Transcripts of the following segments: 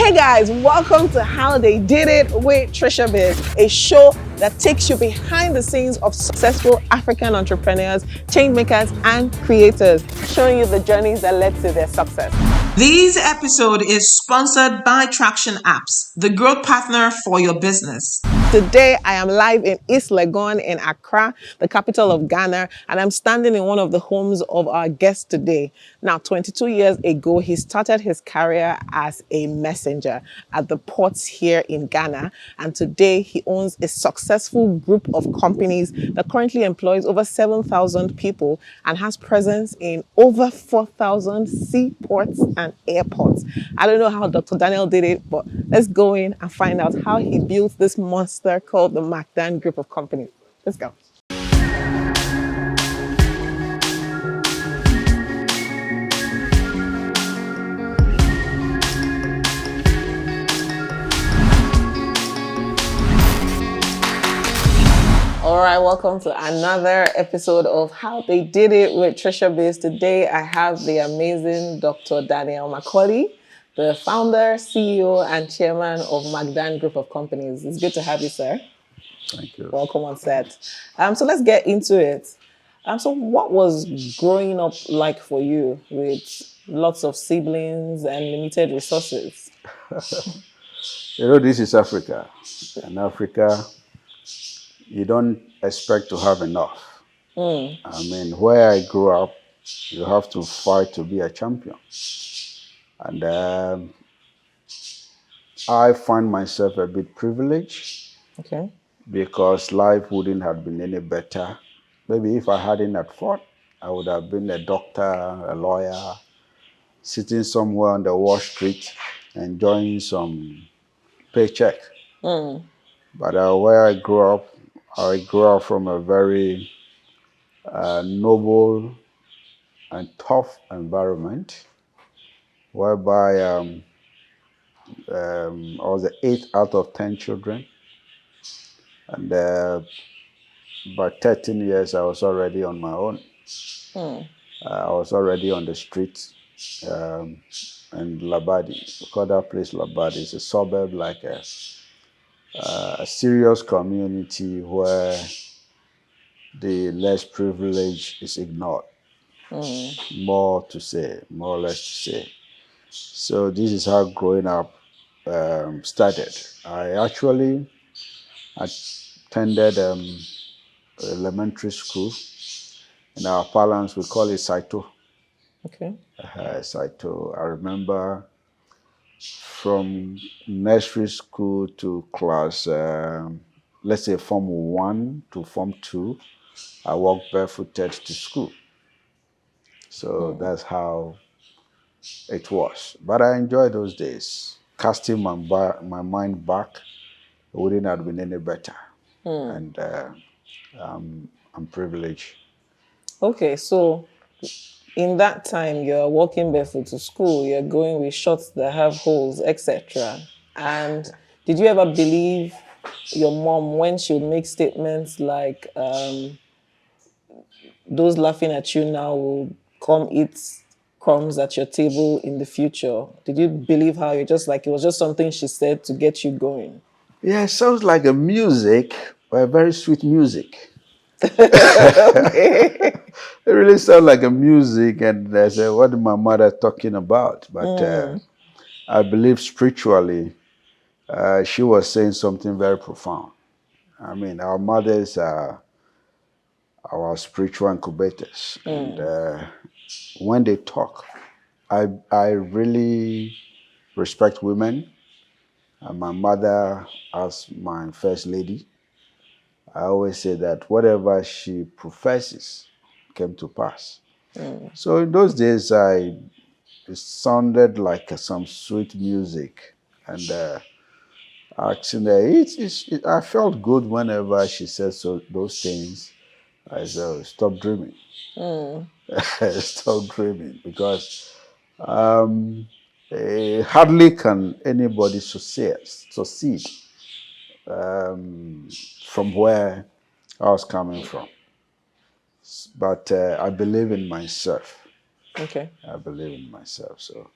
Hey guys, welcome to How They Did It with TriciaBiz, a show that takes you behind the scenes of successful African entrepreneurs, change makers, and creators, showing you the journeys that led to their success. This episode is sponsored by Traction Apps, the growth partner for your business. Today, I am live in East Legon in Accra, the capital of Ghana, and I'm standing in one of the homes of our guest today. Now, 22 years ago, he started his career as a messenger at the ports here in Ghana, and today he owns a successful group of companies that currently employs over 7,000 people and has presence in over 4,000 seaports and airports. I don't know how Dr. Daniel did it, but let's go in and find out how he built this monster called the McDan Group of Companies. Let's go. All right, welcome to another episode of How They Did It with TriciaBiz. Today, I have the amazing Dr. Daniel McKorley, the founder, CEO, and chairman of McDan Group of Companies. It's good to have you, sir. Thank you. Welcome on set. So let's get into it. So what was growing up like for you with lots of siblings and limited resources? This is Africa. In Africa, you don't expect to have enough. I mean, where I grew up, you have to fight to be a champion. And I find myself a bit privileged. Okay. Because life wouldn't have been any better. Maybe if I hadn't had fought, I would have been a doctor, a lawyer, sitting somewhere on the Wall Street, enjoying some paycheck. But where I grew up from a very noble and tough environment, whereby I was the 8th out of 10 children. And by 13 years, I was already on my own. I was already on the street in Labadi. We call that place Labadi. It's a suburb, like a serious community where the less privileged is ignored. More or less to say. So this is how growing up started. I actually attended elementary school. In our parlance, we call it Saito. Okay. Saito. I remember from nursery school to class, let's say Form 1 to Form 2, I walked barefooted to school. So that's how it was. But I enjoyed those days. Casting my mind back, it wouldn't have been any better. And I'm privileged. Okay, so in that time, you're walking barefoot to school, you're going with shorts that have holes, etc. And did you ever believe your mom when she would make statements like, those laughing at you now will come eat crumbs at your table in the future? Did you believe her? You're just like, it was just something she said to get you going? Yeah, it sounds like a music, but a very sweet music. Okay. It really sounds like a music, and I said, what is my mother talking about? But I believe spiritually, she was saying something very profound. I mean, our mothers are our spiritual incubators. And when they talk, I really respect women. And my mother, as my first lady, I always say that whatever she professes came to pass. So in those days, it sounded like some sweet music. And actually, I felt good whenever she said those things. I said, oh, stop dreaming. Stop dreaming. Because hardly can anybody succeed from where I was coming from. But I believe in myself. Okay. I believe in myself. So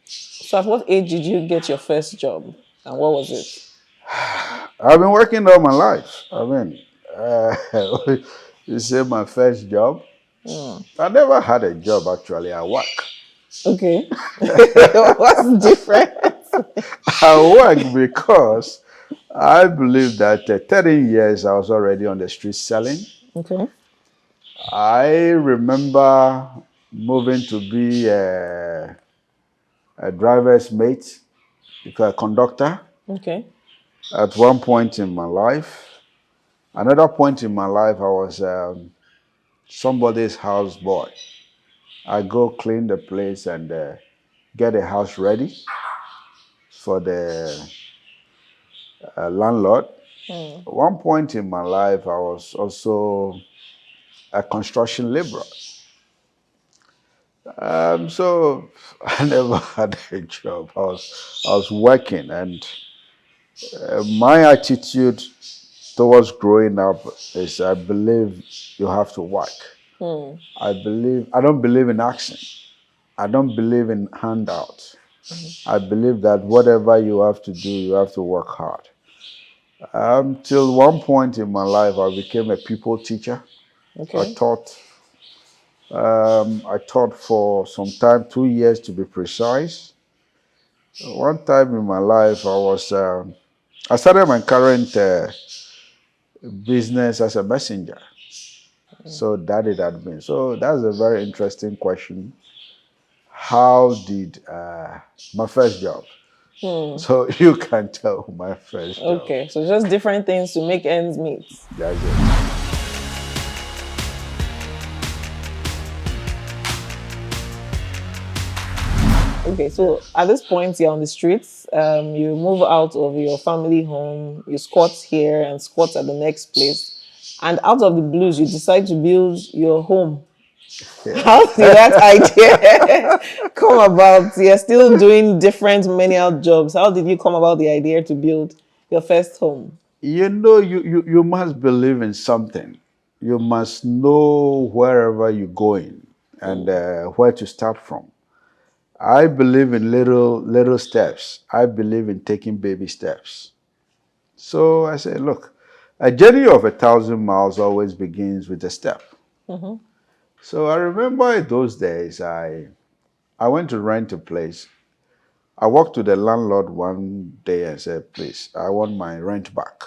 at what age did you get your first job? And what was it? I've been working all my life. I mean, uh, you say my first job. I never had a job actually. I work. Okay. What's different? I work because I believe that 13 years I was already on the street selling. Okay. I remember moving to be a driver's mate, a conductor Okay. at one point in my life. Another point in my life, I was somebody's house boy. I go clean the place and get the house ready for the landlord. At one point in my life, I was also a construction laborer. So I never had a job. I was working, and my attitude towards growing up is I believe you have to work. I don't believe in action. I don't believe in handouts. I believe that whatever you have to do, you have to work hard. Till one point in my life, I became a people teacher. I Okay. taught. I taught for some time, 2 years to be precise. One time in my life, I started my current business as a messenger. So that it had been. So that's a very interesting question. How did my first job? So you can tell my first job. Okay. So just different things to make ends meet. That's it. Okay, so at this point, you're on the streets. You move out of your family home, you squat here and squat at the next place. And out of the blues, you decide to build your home. How did that idea come about? You're still doing different menial jobs. How did you come about the idea to build your first home? You know, you must believe in something. You must know wherever you're going and where to start from. I believe in little steps. I believe in taking baby steps. So I said, look, a journey of 1,000 miles always begins with a step. So I remember those days, I went to rent a place. I walked to the landlord one day and said, please, I want my rent back.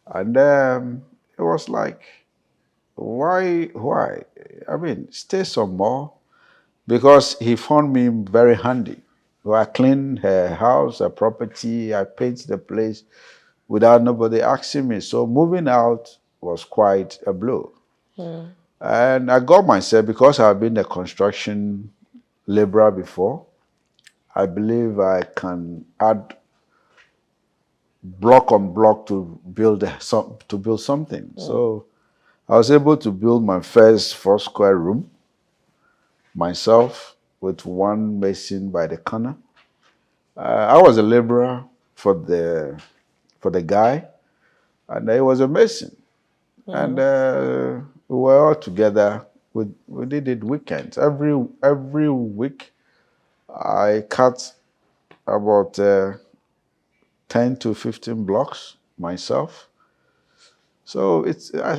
And it was like, why? I mean, stay some more. Because he found me very handy. So I cleaned her house, her property, I painted the place without nobody asking me. So moving out was quite a blow. And I got myself, because I've been a construction laborer before, I believe I can add block on block to build something. So I was able to build my first 4 square room myself with one mason by the corner. I was a laborer for the guy, and he was a mason. And we were all together. We did it weekends. Every week, I cut about 10 to 15 blocks myself. So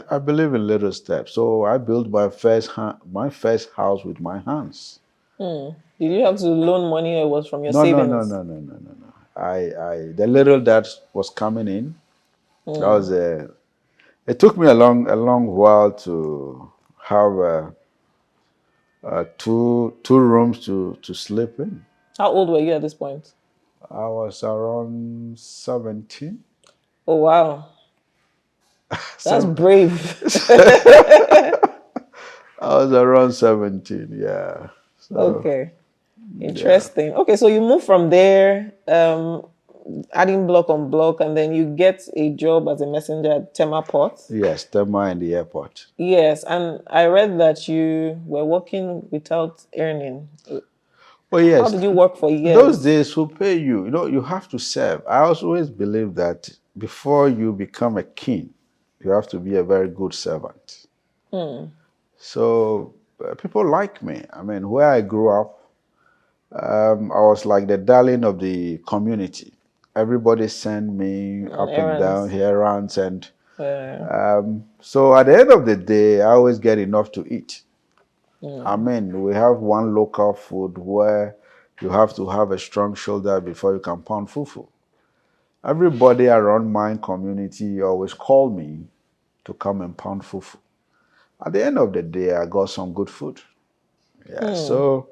I believe in little steps. So I built my first house with my hands. Did you have to loan money or it was from your No, no, no, savings? no, no, no, no, no. The little that was coming in, that was it took me a long while to have two rooms to sleep in. How old were you at this point? I was around 17. Oh, wow. That's So brave. I was around 17, yeah. So Okay. yeah. Interesting. Okay, so you move from there, adding block on block, and then you get a job as a messenger at Tema Port. Yes, Tema in the airport. Yes, and I read that you were working without earning. Oh How yes, did you work for those years? days who pay you, you have to serve. I always believe that before you become a king, you have to be a very good servant. So people like me. I mean, where I grew up, I was like the darling of the community. everybody sent me On up and down errands. errands, and Yeah. so at the end of the day, I always get enough to eat. I Mm. mean, we have one local food where you have to have a strong shoulder before you can pound fufu. Everybody around my community always call me to come and pound fufu. At the end of the day, I got some good food. Yeah, Hmm. so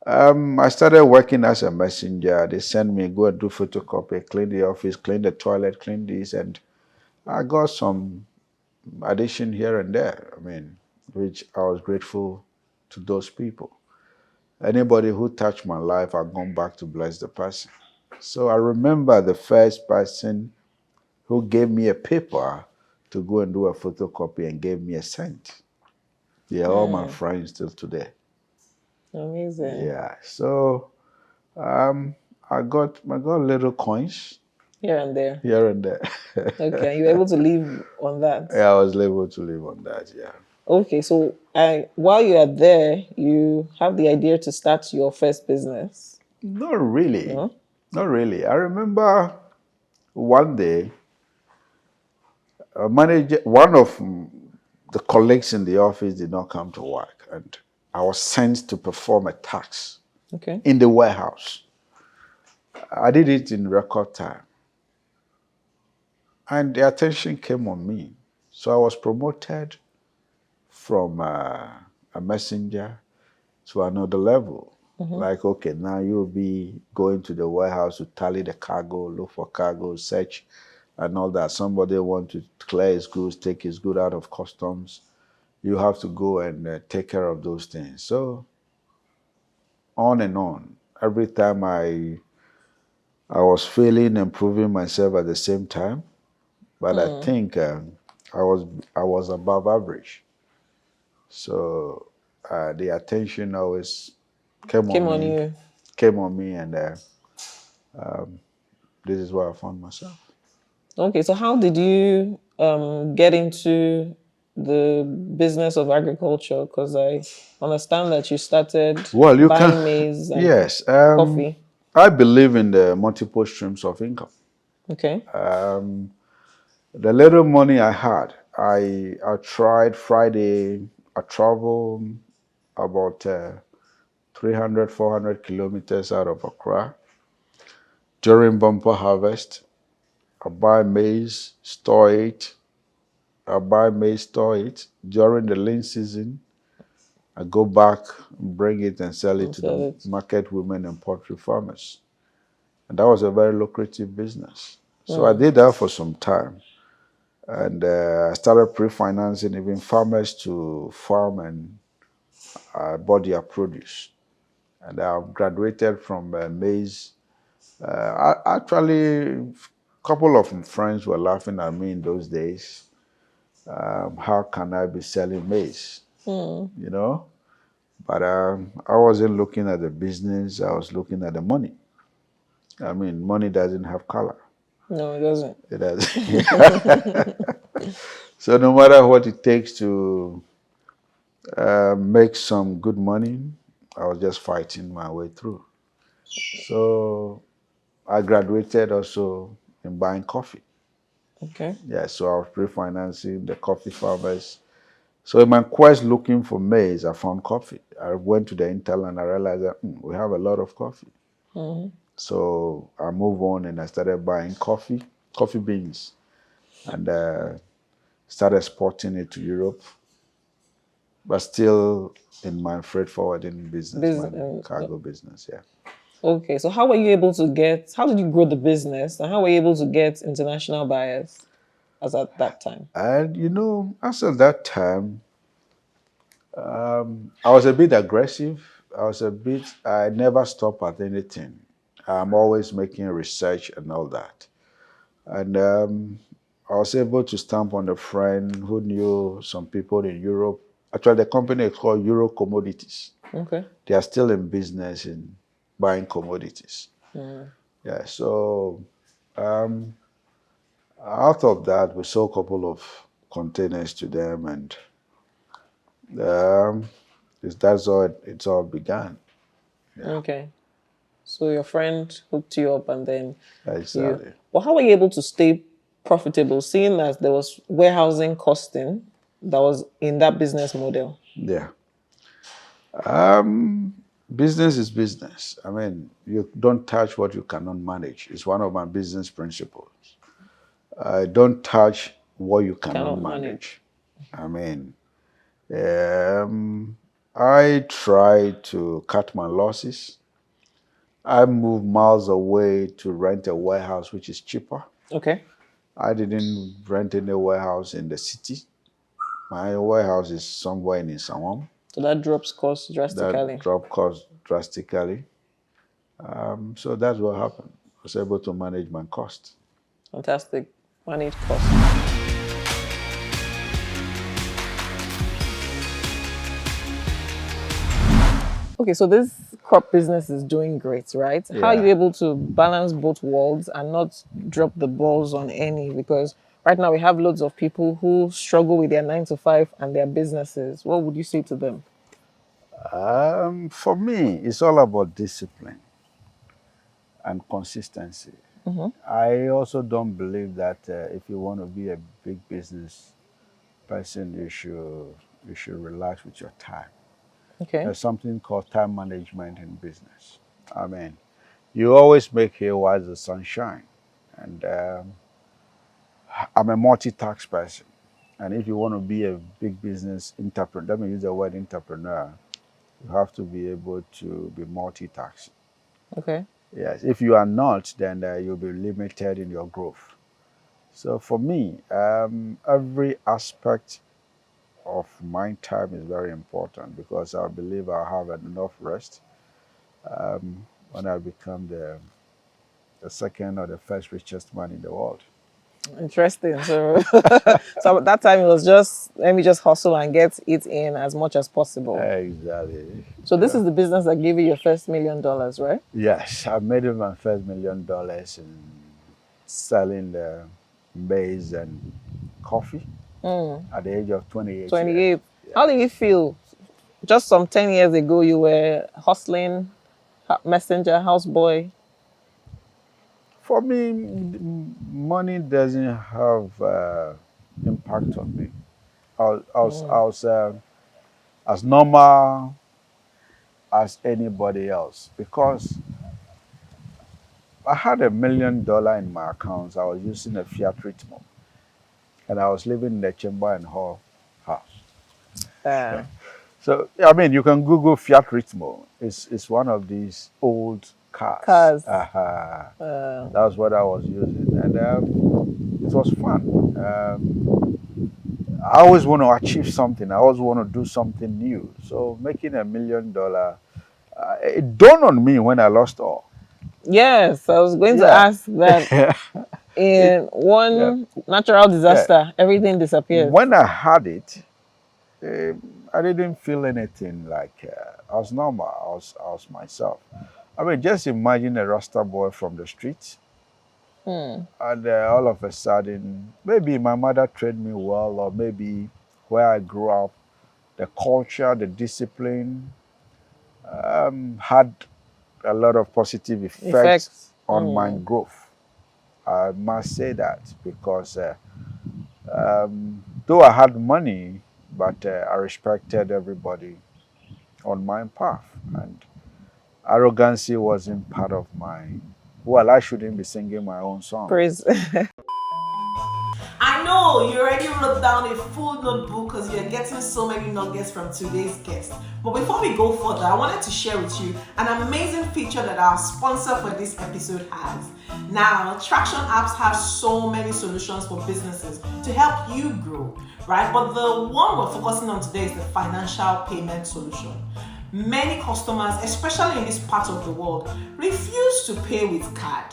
I started working as a messenger. They sent me go and do photocopy, clean the office, clean the toilet, clean this, and I got some addition here and there. I mean, which I was grateful to those people. Anybody who touched my life, I've gone back to bless the person. So I remember the first person who gave me a paper to go and do a photocopy and gave me a cent. They are all my Hmm. friends till today. Amazing. Yeah. So um, I got little coins Here and there. here and there. Okay. You were able to live on that. Yeah, I was able to live on that. Yeah. Okay. So while you are there, you have the idea to start your first business. Not really. No? Not really. I remember one day, a manager, one of the colleagues in the office did not come to work, and I was sent to perform a task Okay. in the warehouse. I did it in record time, and the attention came on me. So I was promoted from a messenger to another level. Mm-hmm. Like, okay, now you'll be going to the warehouse to tally the cargo, look for cargo, search, and all that. Somebody want to clear his goods, take his good out of customs. You have to go and take care of those things. So on and on. Every time I was failing and proving myself at the same time, but I Hmm. think I was above average. So the attention always came on Came on me, you. and this is where I found myself. Okay. So how did you get into the business of agriculture? Because I understand that you started Well, you can, buying maize and yes. coffee. I believe in the multiple streams of income. Okay. The little money I had, I tried Friday. I traveled about 300, 400 kilometers out of Accra during bumper harvest. I buy maize, store it. I buy maize, store it. During the lean season, I go back, bring it and sell it And to the sell it. market women and poultry farmers. And that was a very lucrative business. So I Hmm. did that for some time. And I started pre-financing even farmers to farm, and I bought their produce. And I've graduated from maize. Actually, a couple of my friends were laughing at me in those days. How can I be selling maize? Hmm. You know? But I wasn't looking at the business, I was looking at the money. I mean, money doesn't have color. No, it doesn't. It has. So no matter what it takes to make some good money, I was just fighting my way through. So I graduated also in buying coffee. Okay. Yeah, so I was pre-financing the coffee farmers. So in my quest looking for maize, I found coffee. I went to the Intel and I realized that we have a lot of coffee. Hmm. So I moved on and I started buying coffee beans, and started exporting it to Europe, but still in my freight forwarding business, my cargo business. Yeah. Okay. So how were you able to get? How did you grow the business, and how were you able to get international buyers as at that time? And as at that time, I was a bit aggressive. I never stop at anything. I'm always making research and all that. And I was able to stamp on a friend who knew some people in Europe. Actually, the company is called Euro Commodities. Okay. They are still in business in buying commodities. Mm. Yeah, so um, out of that, we sold a couple of containers to them, and that's all. It's all began. Yeah. Okay. So your friend hooked you up and then Exactly. But how were you able to stay profitable, seeing as there was warehousing costing that was in that business model? Yeah. Business is business. I mean, you don't touch what you cannot manage. It's one of my business principles. Don't touch what you cannot Cannot manage. manage. I mean, I try to cut my losses. I moved miles away to rent a warehouse, which is cheaper. Okay. I didn't rent any warehouse in the city. My warehouse is somewhere in Isawam. So that drops costs drastically. That dropped cost drastically. So that's what happened. I was able to manage my cost. Fantastic. Manage costs. Okay, so this crop business is doing great, right? How are you Yeah. able to balance both worlds and not drop the balls on any? Because right now we have loads of people who struggle with their 9 to 5 and their businesses. What would you say to them? For me, it's all about discipline and consistency. I also don't believe that if you want to be a big business person, you should relax with your time. Okay. There's something called time management in business. I mean, you always make hay while the sun shines. And I'm a multi-task person. And if you want to be a big business entrepreneur, let me use the word entrepreneur, you have to be able to be multitasking. Okay. Yes, if you are not, then you'll be limited in your growth. So for me, every aspect of my time is very important because I believe I'll have enough rest when I become the second or the first richest man in the world. Interesting. So, so at that time it was just let me just hustle and get it in as much as possible. Exactly. So this is the business that gave you your first $1 million, right? Yes, I made my first $1 million in selling the maize and coffee at the age of 28. 28. Years. How do you feel? Just some 10 years ago, you were hustling, messenger, houseboy. For me, money doesn't have impact on me. I was as normal as anybody else because I had $1 million in my accounts. I was using a Fiat Ritmo, and I was living in the Chamber and Hall house. So I mean, you can Google Fiat Ritmo. It's one of these old cars. That's what I was using, and it was fun. I always want to achieve something. I always want to do something new. So making $1 million, it dawned on me when I lost all. Yes, I was going to ask that. In one natural disaster, everything disappears. When I had it, I didn't feel anything like I was normal. I was myself. I mean, just imagine a Rasta boy from the streets. And all of a sudden, maybe my mother trained me well, or maybe where I grew up, the culture, the discipline had a lot of positive effects on my growth. I must say that because though I had money, but I respected everybody on my path, and arrogancy wasn't part of my. Well, I shouldn't be singing my own song. Praise. I know you already wrote down a full notebook because you're getting so many nuggets from today's guest. But before we go further, I wanted to share with you an amazing feature that our sponsor for this episode has. Now, Traction Apps have so many solutions for businesses to help you grow, right? But the one we're focusing on today is the financial payment solution. Many customers, especially in this part of the world, refuse to pay with card.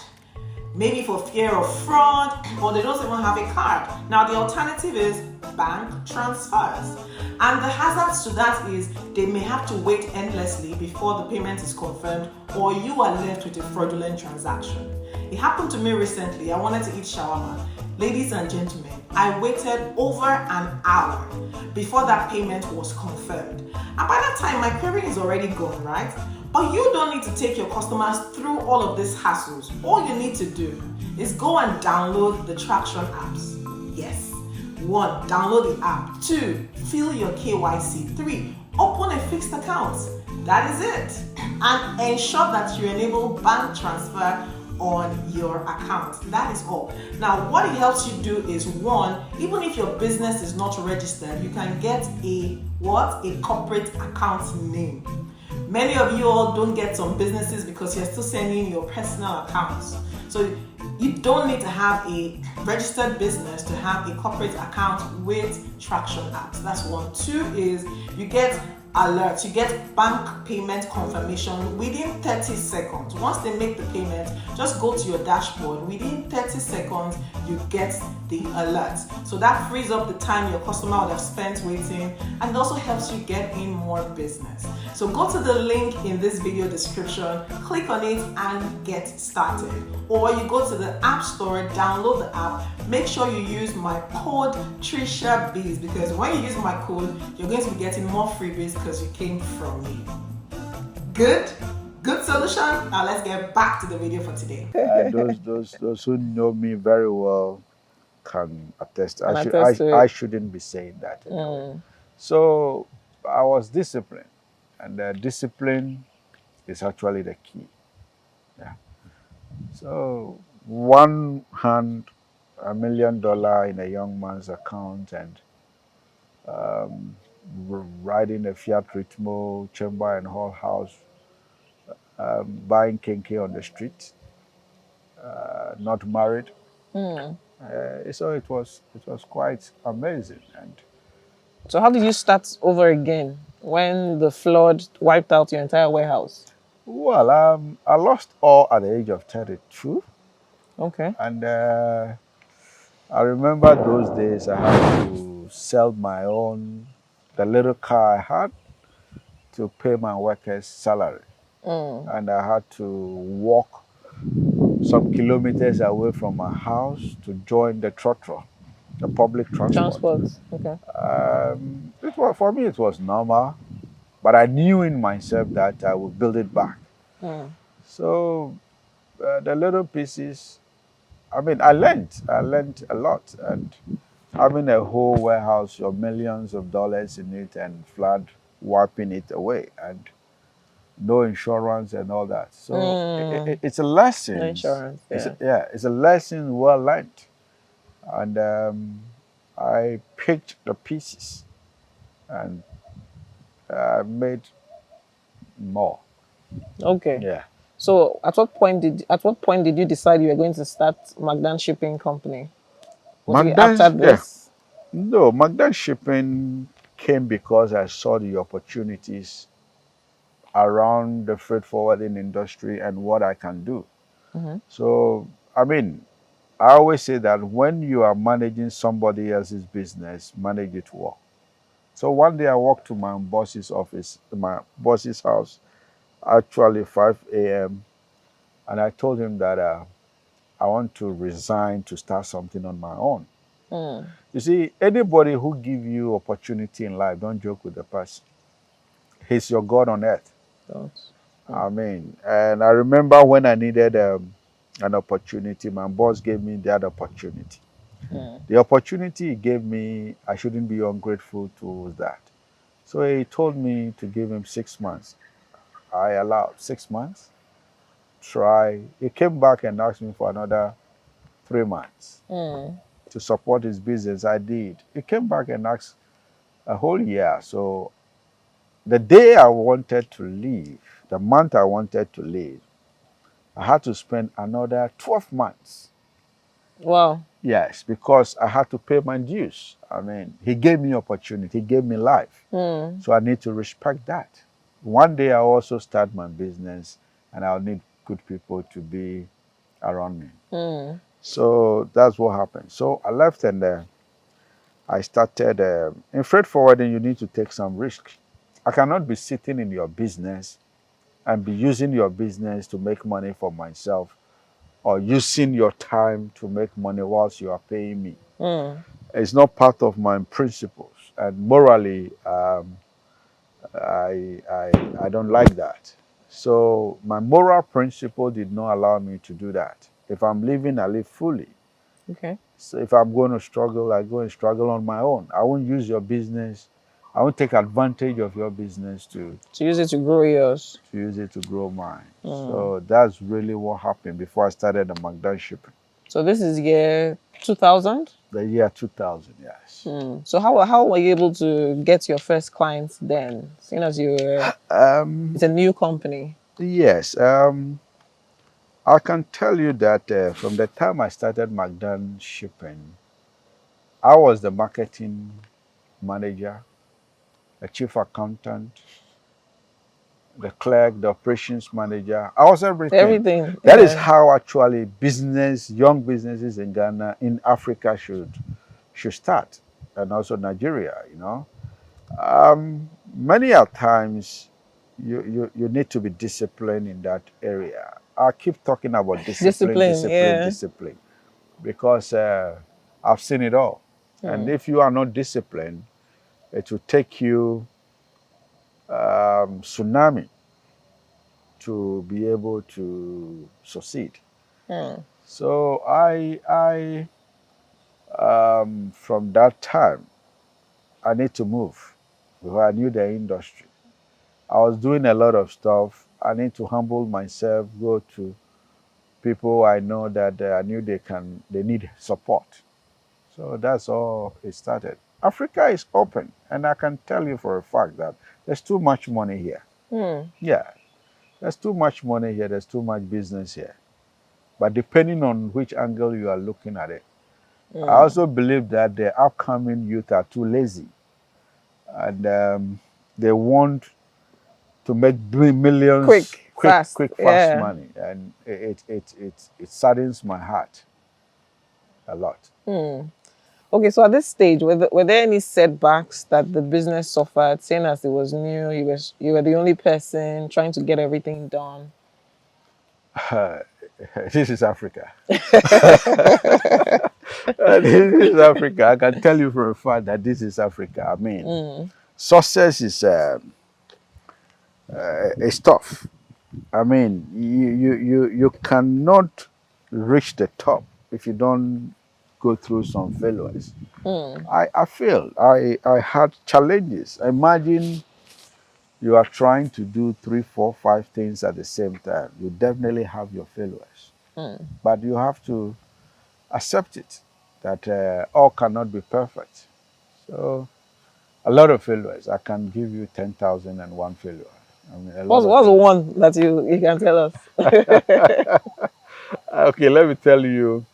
Maybe for fear of fraud, or they don't even have a card. Now the alternative is bank transfers. And the hazards to that is they may have to wait endlessly before the payment is confirmed, or you are left with a fraudulent transaction. It happened to me recently. I wanted to eat shawarma. Ladies and gentlemen, I waited over an hour before that payment was confirmed. And by that time, my query is already gone, right? But you don't need to take your customers through all of these hassles. All you need to do is go and download the Traction apps. Yes. 1. Download the app. 2. Fill your KYC. 3. Open a fixed account. That is it. And ensure that you enable bank transfer on your account. That is all. Now, what it helps you do is, 1, even if your business is not registered, you can get a corporate account name. Many of you all don't get some businesses because you're still sending your personal accounts. So you don't need to have a registered business to have a corporate account with Traction apps. That's 1. 2 is you get alerts. You get bank payment confirmation within 30 seconds. Once they make the payment, just go to your dashboard. Within 30 seconds, you get the alert. So that frees up the time your customer would have spent waiting, and it also helps you get in more business. So go to the link in this video description, click on it and get started. Or you go to the App Store, download the app. Make sure you use my code TriciaBiz, because when you use my code, you're going to be getting more freebies because you came from me. Good solution. Now let's get back to the video for today. Those who know me very well can attest. To I it. shouldn't be saying that. So I was disciplined, and discipline is actually the key. Yeah. So one hand, $1 million in a young man's account, and riding a Fiat Ritmo, chamber and whole house, buying kinky on the street, not married. So it was quite amazing. And So how did you start over again when the flood wiped out your entire warehouse? well, I lost all at the age of 32, Okay. and I remember those days I had to sell the little car I had to pay my workers' salary. And I had to walk some kilometers away from my house to join the trotro, the public transport. Okay. For me, it was normal, but I knew in myself that I would build it back. So the little pieces, I learned a lot, and having a whole warehouse, your millions of dollars in it, and flood wiping it away, and no insurance and all that. So it's a lesson. No insurance. It's a lesson well learned, and I picked the pieces, and made more. Okay. Yeah. So at what point did you decide you were going to start McDan Shipping Company? Was it after this? Yeah. No, McDan Shipping came because I saw the opportunities around the freight forwarding industry and what I can do. So, I always say that when you are managing somebody else's business, manage it well. So one day I walked to my boss's office, my boss's house, actually 5 a.m. And I told him that I want to resign to start something on my own. You see, anybody who gives you opportunity in life, don't joke with the person. He's your God on earth. And I remember when I needed an opportunity, my boss gave me that opportunity. The opportunity he gave me, I shouldn't be ungrateful to that. So he told me to give him 6 months. I allowed 6 months. Try. He came back and asked me for another 3 months to support his business. I did. He came back and asked a whole year. So the day I wanted to leave, the month I wanted to leave, I had to spend another 12 months. Wow. Yes, because I had to pay my dues. He gave me opportunity, he gave me life. So I need to respect that. One day I'll also start my business, and I'll need good people to be around me. So that's what happened. So I left, and I started. In freight forwarding, you need to take some risk. I cannot be sitting in your business and be using your business to make money for myself, or using your time to make money whilst you are paying me. It's not part of my principles, and morally, I don't like that. So my moral principle did not allow me to do that. If I'm living, I live fully. Okay. So if I'm going to struggle, I go and struggle on my own. I won't use your business. I won't take advantage of your business To use it to grow yours. to use it to grow mine. So that's really what happened before I started the McDan Shipping. So this is year 2000. The year 2000, yes. So how were you able to get your first clients then? Seeing as you were, it's a new company. Yes. I can tell you that from the time I started McDan Shipping, I was the marketing manager, the chief accountant, the clerk, the operations manager. I was everything. Everything. That is how actually young businesses in Ghana, in Africa should start, and also Nigeria. Many a times you need to be disciplined in that area. I keep talking about discipline, because I've seen it all. And if you are not disciplined, it will take you tsunami to be able to succeed. So I from that time, I need to move because I knew the industry. I was doing a lot of stuff. I need to humble myself, go to people I know that I knew they need support. So that's all it started. Africa is open, and I can tell you for a fact that there's too much money here. Yeah, there's too much money here, there's too much business here. But depending on which angle you are looking at it, I also believe that the upcoming youth are too lazy, and they want to make millions quick, fast money, and it saddens my heart a lot. Okay, so at this stage, were there any setbacks that the business suffered, seeing as it was new, you were the only person trying to get everything done? This is Africa. This is Africa. I can tell you for a fact that this is Africa. I mean, success is tough. I mean, you cannot reach the top if you don't go through some failures. I failed. I had challenges. Imagine you are trying to do 3, 4, 5 things at the same time. You definitely have your failures. But you have to accept it, that all cannot be perfect. So a lot of failures. I can give you 10,001 failure. I mean, what's the one that you can tell us? Okay, let me tell you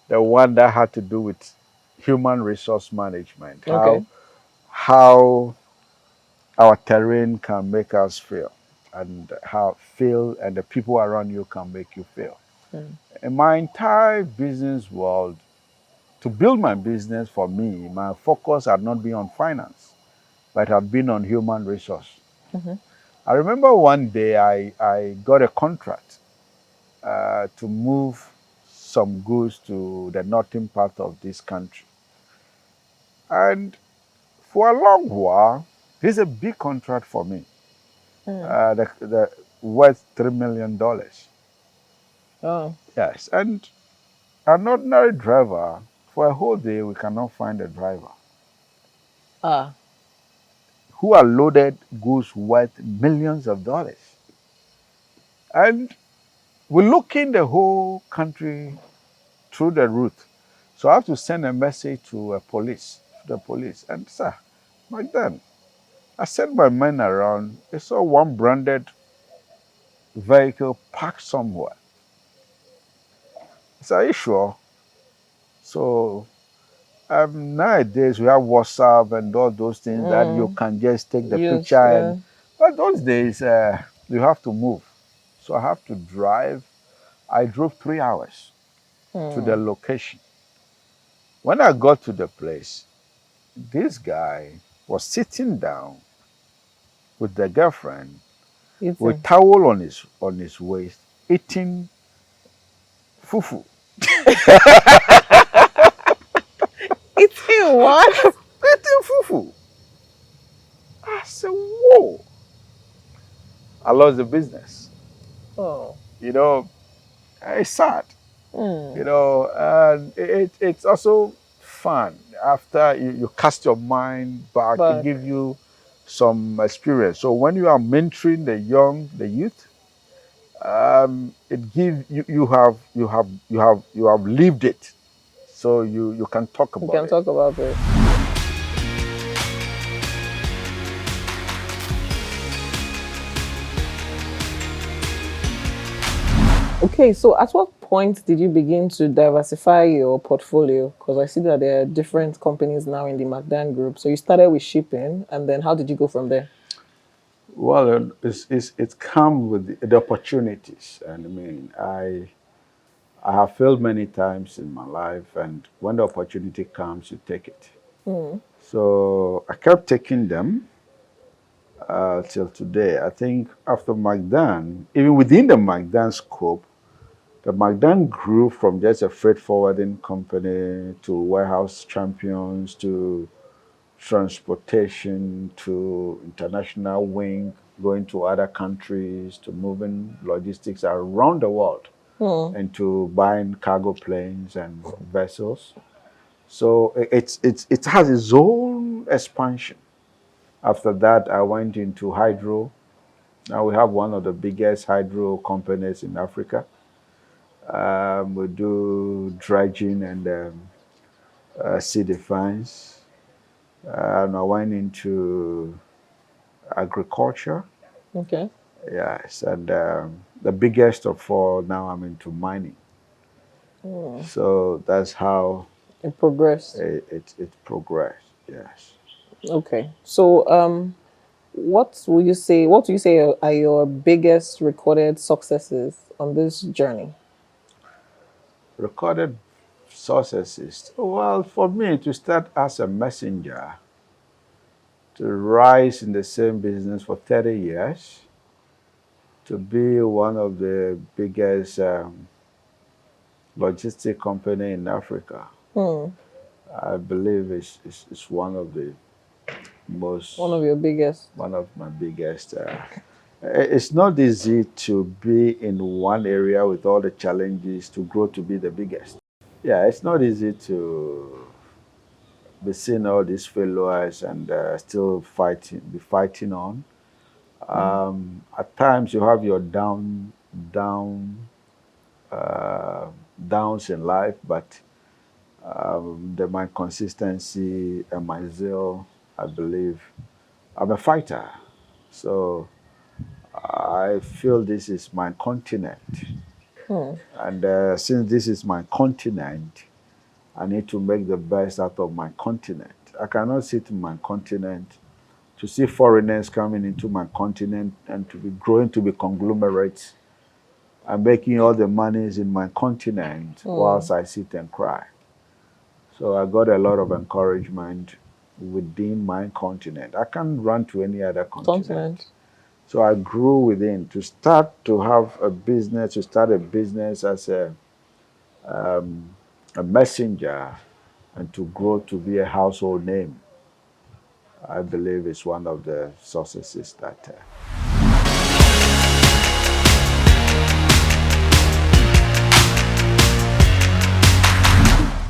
the one that had to do with human resource management. Okay. How our terrain can make us feel, and how feel and the people around you can make you feel. In my entire business world, to build my business, for me, my focus had not been on finance, but had been on human resource. I remember one day I got a contract to move some goods to the northern part of this country. And for a long while, this is a big contract for me. The worth $3 million. Oh. Yes, and an ordinary driver, for a whole day, we cannot find a driver who are loaded goods worth millions of dollars. And we're looking the whole country through the route. So I have to send a message to the police. And sir, like then, I sent my men around. I saw one branded vehicle parked somewhere. I said, are you sure? So nowadays we have WhatsApp and all those things that you can just take the picture. But those days you have to move. So I have to drive. I drove 3 hours to the location. When I got to the place, this guy was sitting down with the girlfriend with towel on his waist, eating fufu. Eating what? Eating fufu. I said, whoa. I lost the business. Oh. You know, it's sad. Mm. You know, and it's also fun after you cast your mind back. It But gives you some experience. So when you are mentoring the youth, it gives you have lived it, so you can talk we about can it. talk about it. Okay, so at what point did you begin to diversify your portfolio? Because I see that there are different companies now in the McDan group. So you started with shipping, and then how did you go from there? Well, it comes with the opportunities, and I mean, I have failed many times in my life, and when the opportunity comes, you take it. Mm. So I kept taking them till today. I think after McDan, even within the McDan scope, the McDan grew from just a freight forwarding company to warehouse champions to transportation to international wing, going to other countries to moving logistics around the world Mm. and to buying cargo planes and vessels. So it has its own expansion. After that, I went into hydro. Now we have one of the biggest hydro companies in Africa. We do dredging and sea defense. And I went into agriculture. Okay. Yes, and the biggest of all, now I'm into mining. Mm. So that's how It progressed. it progressed. Yes. Okay. So what do you say are your biggest recorded successes on this journey? Recorded successes. Well, for me to start as a messenger, to rise in the same business for 30 years, to be one of the biggest logistic company in Africa, Hmm. I believe is one of the One most of your biggest. one of my biggest. It's not easy to be in one area with all the challenges to grow to be the biggest. Yeah, it's not easy to be seeing all these failures and still be fighting on. At times you have your down, uh, downs in life, but my consistency and my zeal, I believe, I'm a fighter. So I feel this is my continent. Hmm. And since this is my continent, I need to make the best out of my continent. I cannot sit in my continent to see foreigners coming into my continent and to be growing to be conglomerates and making all the monies in my continent Hmm. whilst I sit and cry. So I got a lot of encouragement within my continent. I can't run to any other continent. Continent. So I grew within to start to have a business, to start a business as a messenger and to grow to be a household name. I believe is one of the successes that.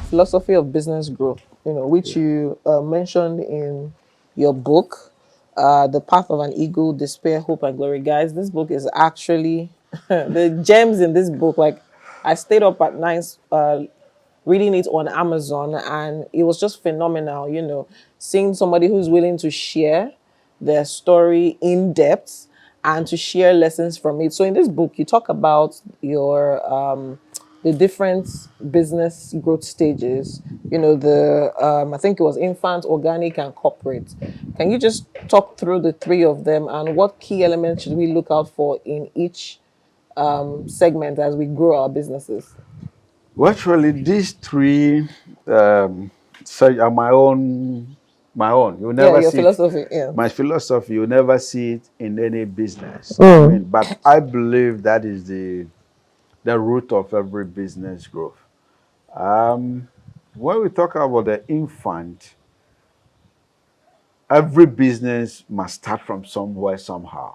Philosophy of business growth, which you mentioned in your book, The Path of an Eagle, Despair, Hope, and Glory. Guys, this book is actually the gems in this book. Like, I stayed up at night reading it on Amazon, and it was just phenomenal, seeing somebody who's willing to share their story in depth and to share lessons from it. So in this book, you talk about your the different business growth stages. The I think it was infant, organic, and corporate. Can you just talk through the three of them and what key elements should we look out for in each segment as we grow our businesses? Well, actually, these three are my own. You'll Yeah, never your see it. philosophy. Yeah. My philosophy, you'll never see it in any business. I mean, but I believe that is the root of every business growth. Um, when we talk about the infant, every business must start from somewhere, somehow.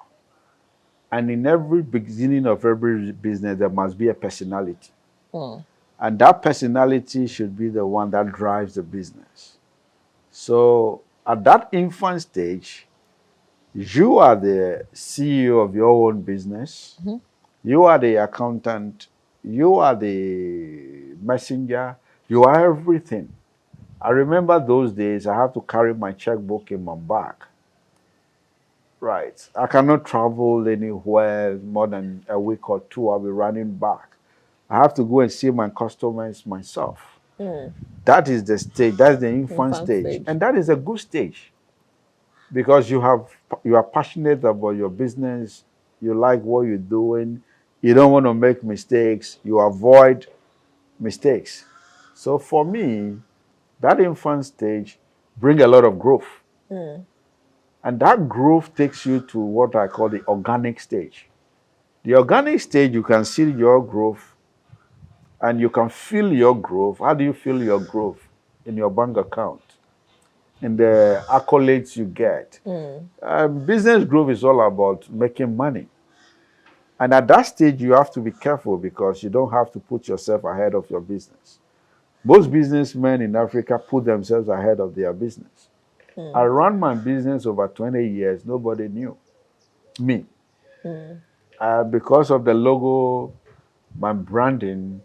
And in every beginning of every business, there must be a personality. And that personality should be the one that drives the business. So at that infant stage, you are the CEO of your own business. You are the accountant. You are the messenger. You are everything. I remember those days, I have to carry my checkbook in my bag. Right. I cannot travel anywhere more than a week or two. I'll be running back. I have to go and see my customers myself. That is the stage. That's the infant Infant stage. stage. And that is a good stage because you are passionate about your business. You like what you're doing. You don't want to make mistakes. You avoid mistakes. So for me, that infant stage bring a lot of growth. And that growth takes you to what I call the organic stage. The organic stage, you can see your growth and you can feel your growth. How do you feel your growth? In your bank account, in the accolades you get. Business growth is all about making money. And at that stage, you have to be careful because you don't have to put yourself ahead of your business. Most businessmen in Africa put themselves ahead of their business. I ran my business over 20 years. Nobody knew me. Because of the logo, my branding,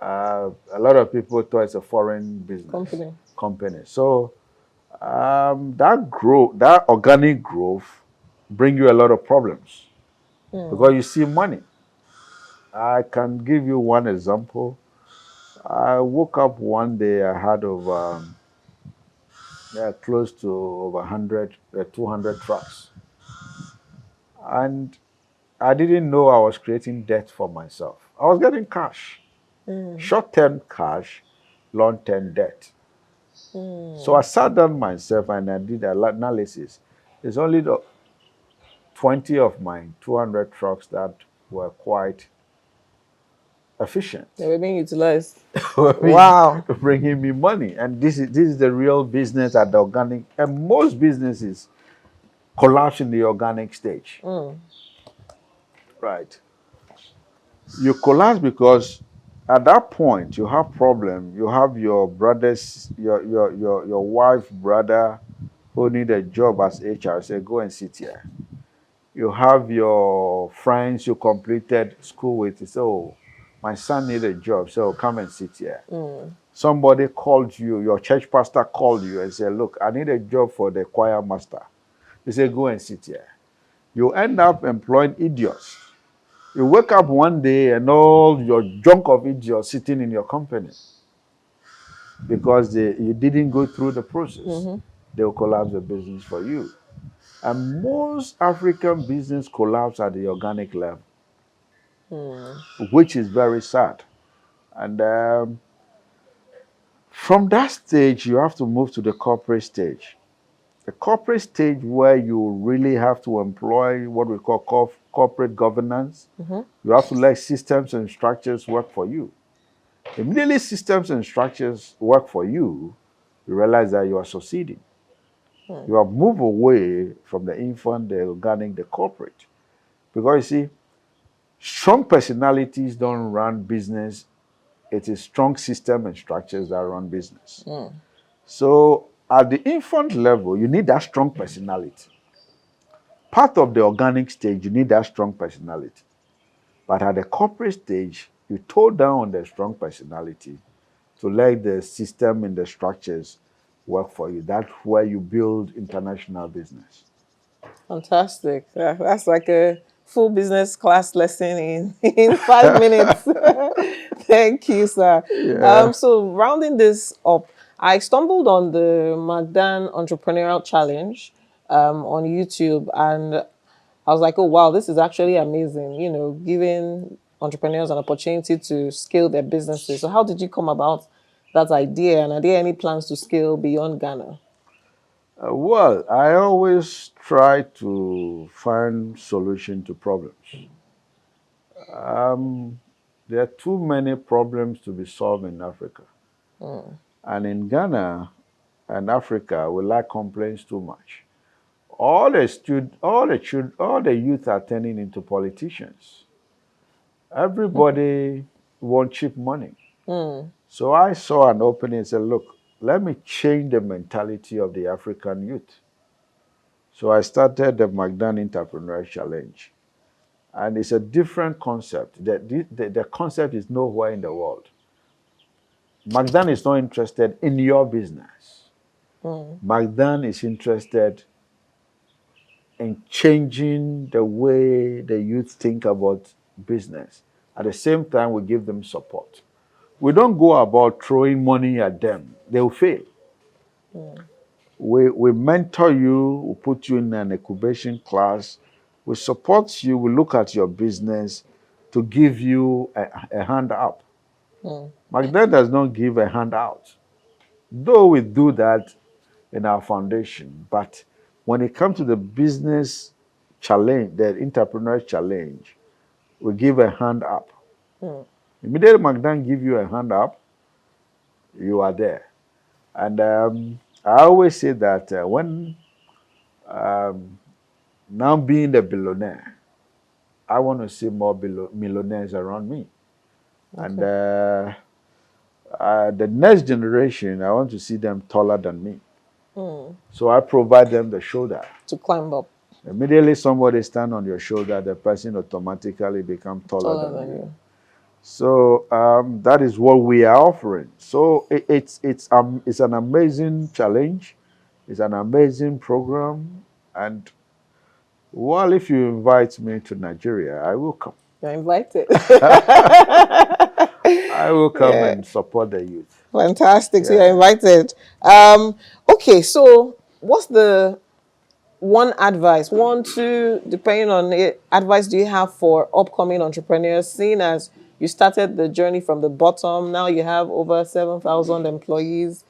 a lot of people thought it's a foreign business company. So that organic growth, bring you a lot of problems because you see money. I can give you one example. I woke up one day, I had over close to over 100, 200 trucks, and I didn't know I was creating debt for myself. I was getting cash, short-term cash, long-term debt. So I sat down myself and I did an analysis. There's only 20 of my 200 trucks that were quite efficient. They were being utilized. Bringing- Wow. Bringing me money. And this is the real business at the organic. And most businesses collapse in the organic stage. Right. You collapse because at that point you have problem. You have your brothers, your wife, brother who need a job as HR. Say, go and sit here. You have your friends you completed school with. So my son need a job, so come and sit here. Somebody called you, your church pastor called you and said, look, I need a job for the choir master. He said, go and sit here. You end up employing idiots. You wake up one day and all your junk of idiots sitting in your company because you didn't go through the process. They will collapse the business for you. And most African business collapse at the organic level, which is very sad. And from that stage, you have to move to the corporate stage. The corporate stage where you really have to employ what we call corporate governance. You have to let systems and structures work for you. Immediately systems and structures work for you, you realize that you are succeeding. You have moved away from the infant, the organic, the corporate. Because you see, strong personalities don't run business. It is strong system and structures that run business. So at the infant level, you need that strong personality. Part of the organic stage, you need that strong personality. But at the corporate stage, you tone down the strong personality to let the system and the structures work for you. That's where you build international business. Fantastic. Yeah, that's like a full business class lesson in 5 minutes. Thank you, sir. Yeah. So rounding this up, I stumbled on the McDan Entrepreneurial Challenge on YouTube, and I was like, oh wow, this is actually amazing. You know, giving entrepreneurs an opportunity to scale their businesses. So how did you come about that idea, and are there any plans to scale beyond Ghana? Well, I always try to find solution to problems. There are too many problems to be solved in Africa. And in Ghana and Africa, we like complaints too much. all the youth are turning into politicians. Everybody want cheap money. So I saw an opening and said, look, let me change the mentality of the African youth. So I started the McDan Entrepreneur Challenge. And it's a different concept. The concept is nowhere in the world. McDan is not interested in your business. McDan is interested in changing the way the youth think about business. At the same time, we give them support. We don't go about throwing money at them. They'll fail. We mentor you, we put you in an incubation class, we support you, we look at your business to give you a hand up. McDan does not give a hand out. Though we do that in our foundation, but when it comes to the business challenge, the entrepreneur challenge, we give a hand up. Immediately McDan give you a hand up, you are there. And I always say that when now being the billionaire, I want to see more millionaires around me. Okay. And the next generation, I want to see them taller than me. So I provide them the shoulder. To climb up. Immediately somebody stand on your shoulder, the person automatically becomes taller than you. So that is what we are offering. So it's an amazing challenge. It's an amazing program. And well, if you invite me to Nigeria, I will come. You're invited. I will come and support the youth. Fantastic. So you're invited. Okay, so what's the one advice, one, two, depending on it, advice do you have for upcoming entrepreneurs, seeing as you started the journey from the bottom, now you have over 7,000 employees,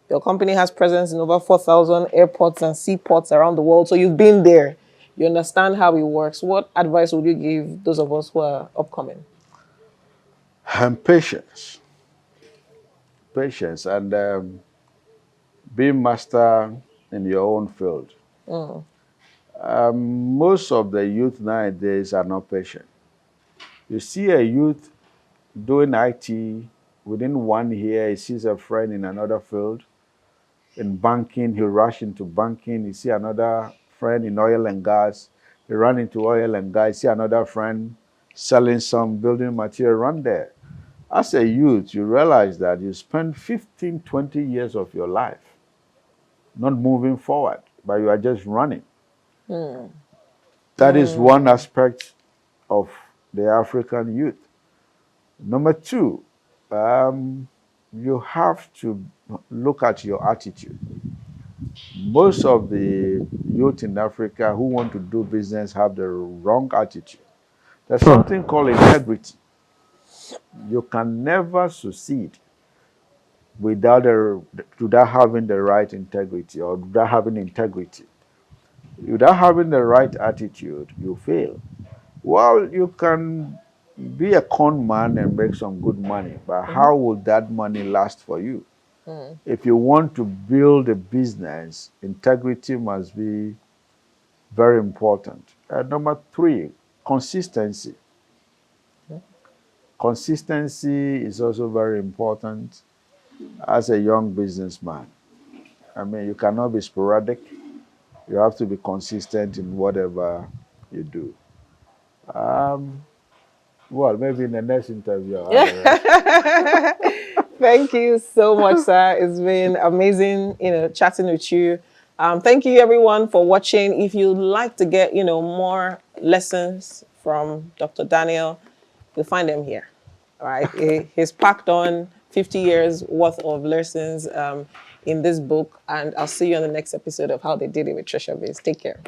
your company has presence in over 4,000 airports and seaports around the world, so you've been there, you understand how it works. What advice would you give those of us who are upcoming? And patience. Patience and be master in your own field. Most of the youth nowadays are not patient. You see a youth doing IT, within 1 year, he sees a friend in another field. In banking, he'll rush into banking. You see another friend in oil and gas. He run into oil and gas. You see another friend selling some building material, run there. As a youth, you realize that you spend 15, 20 years of your life not moving forward, but you are just running. That is one aspect of the African youth. Number two, you have to look at your attitude. Most of the youth in Africa who want to do business have the wrong attitude. There's something called integrity. You can never succeed without having the right integrity or without having integrity. Without having the right attitude, you fail. Well, you can be a con man and make some good money, but how will that money last for you? If you want to build a business, integrity must be very important. Number three, consistency. Consistency is also very important as a young businessman. I mean, you cannot be sporadic. You have to be consistent in whatever you do. Well, maybe in the next interview. Thank you so much, sir. It's been amazing, chatting with you. Thank you, everyone, for watching. If you'd like to get, more lessons from Dr. Daniel, you'll find them here. All right. He's packed on 50 years worth of lessons in this book. And I'll see you on the next episode of How They Did It with TriciaBiz. Take care.